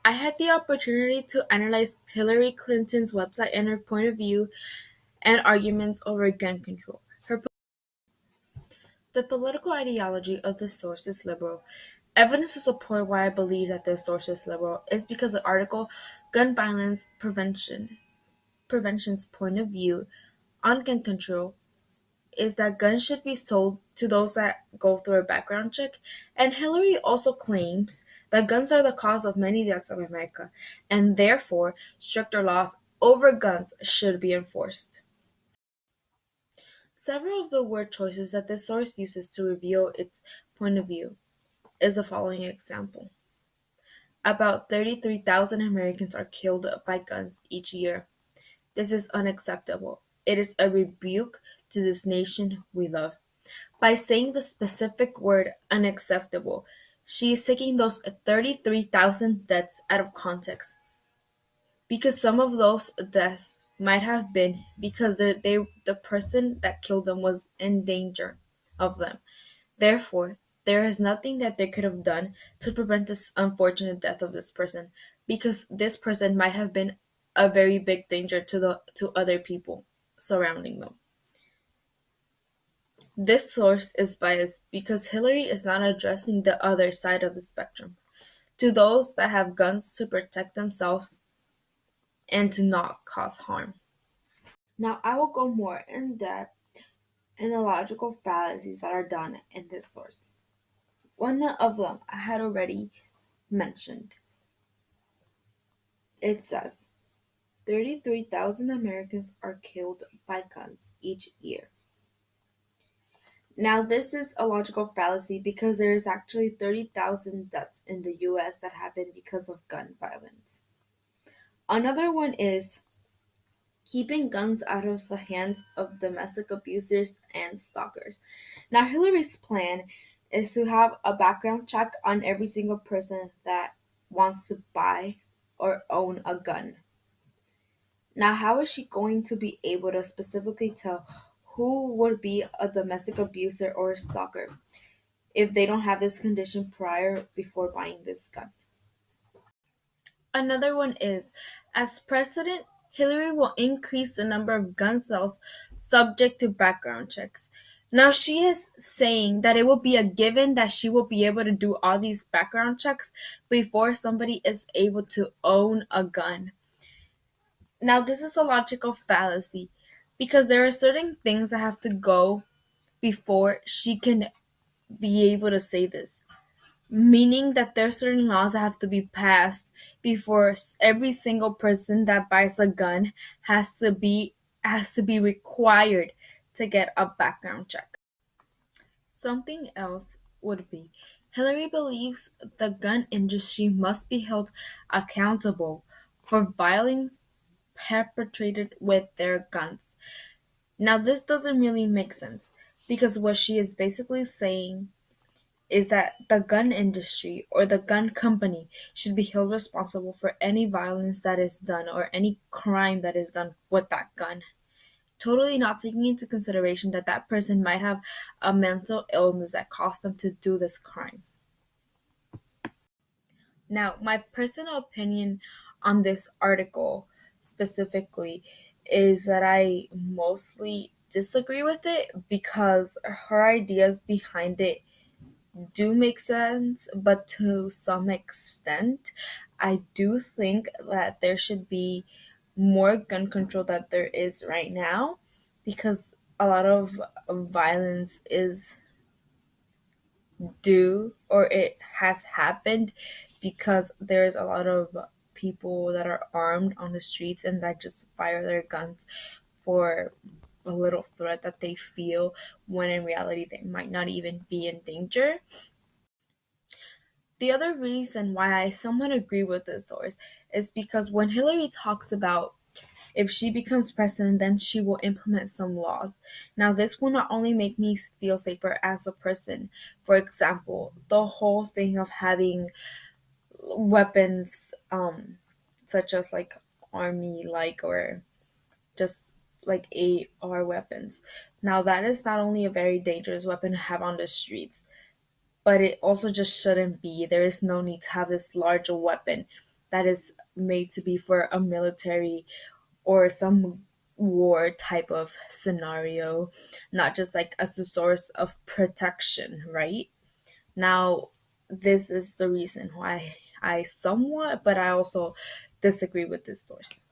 I had the opportunity to analyze Hillary Clinton's website and her point of view and arguments over gun control. The political ideology of this source is liberal. Evidence to support why I believe that this source is liberal is because the article Gun Violence Prevention's point of view on gun control is that guns should be sold to those that go through a background check, and Hillary also claims that guns are the cause of many deaths in America, and therefore stricter laws over guns should be enforced. Several of the word choices that this source uses to reveal its point of view is the following example. About 33,000 Americans are killed by guns each year. This is unacceptable. It is a rebuke to this nation we love. By saying the specific word unacceptable, she is taking those 33,000 deaths out of context because some of those deaths might have been because the person that killed them was in danger of them. Therefore, there is nothing that they could have done to prevent this unfortunate death of this person because this person might have been a very big danger to other people surrounding them. This source is biased because Hillary is not addressing the other side of the spectrum, to those that have guns to protect themselves and to not cause harm. Now, I will go more in depth in the logical fallacies that are done in this source. One of them I had already mentioned. It says 33,000 Americans are killed by guns each year. Now, this is a logical fallacy because there is actually 30,000 deaths in the US that happen because of gun violence. Another one is keeping guns out of the hands of domestic abusers and stalkers. Now, Hillary's plan is to have a background check on every single person that wants to buy or own a gun. Now, how is she going to be able to specifically tell who would be a domestic abuser or a stalker if they don't have this condition prior before buying this gun? Another one is, as president, Hillary will increase the number of gun sales subject to background checks. Now, she is saying that it will be a given that she will be able to do all these background checks before somebody is able to own a gun. Now, this is a logical fallacy because there are certain things that have to go before she can be able to say this, meaning that there are certain laws that have to be passed before every single person that buys a gun has to be required to get a background check. Something else would be Hillary believes the gun industry must be held accountable for violence perpetrated with their guns. Now, this doesn't really make sense because what she is basically saying is that the gun industry or the gun company should be held responsible for any violence that is done or any crime that is done with that gun. Totally not taking into consideration that that person might have a mental illness that caused them to do this crime. Now, my personal opinion on this article specifically is that I mostly disagree with it because her ideas behind it do make sense, but to some extent, I do think that there should be more gun control that there is right now because a lot of violence is due or it has happened because there's a lot of people that are armed on the streets and that just fire their guns for a little threat that they feel when in reality they might not even be in danger. The other reason why I somewhat agree with this source is because when Hillary talks about if she becomes president, then she will implement some laws. Now, this will not only make me feel safer as a person, for example, the whole thing of having weapons, such as like army like or just like AR weapons. Now, that is not only a very dangerous weapon to have on the streets, but it also just shouldn't be. There is no need to have this larger weapon that is made to be for a military or some war type of scenario, not just like as a source of protection, right? Now, this is the reason why I somewhat, but I also disagree with this source.